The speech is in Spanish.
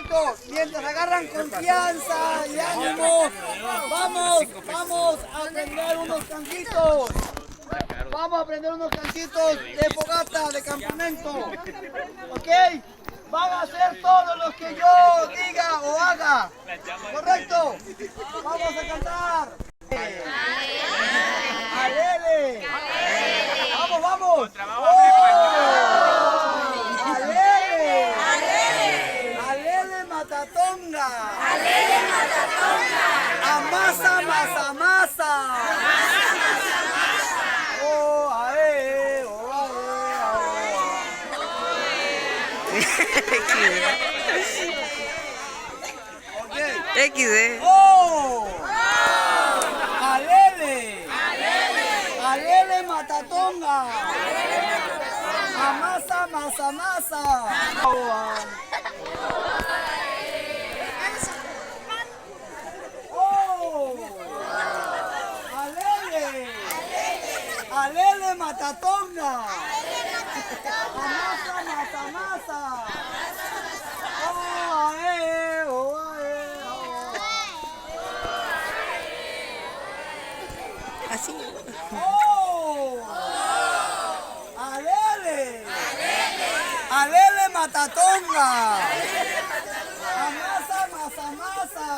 Correcto, mientras agarran confianza y ánimo, vamos a aprender unos cantitos. Vamos a aprender unos cantitos de fogata, de campamento. ¿Ok? Van a hacer todos los que yo diga o haga. ¿Correcto? Vamos a cantar. ¡Alele! ¡Vamos! ¡Alele! ¡Alele matatonga! ¡Alele matatonga! ¡Amasa, masa, masa! ¡Oh, ae! ¡Oh, ae! XD. ¡Oh! ¡Alele! ¡Alele matatonga! ¡Amasa, masa, masa! ¡Oh! ¡Alele! ¡Alele matatonga! ¡Amasa, masa, masa! ¡Oh, ae! ¡Oh, ae! Así. ¡Oh! ¡Alele! ¡Alele matatonga! ¡Amasa, masa, masa!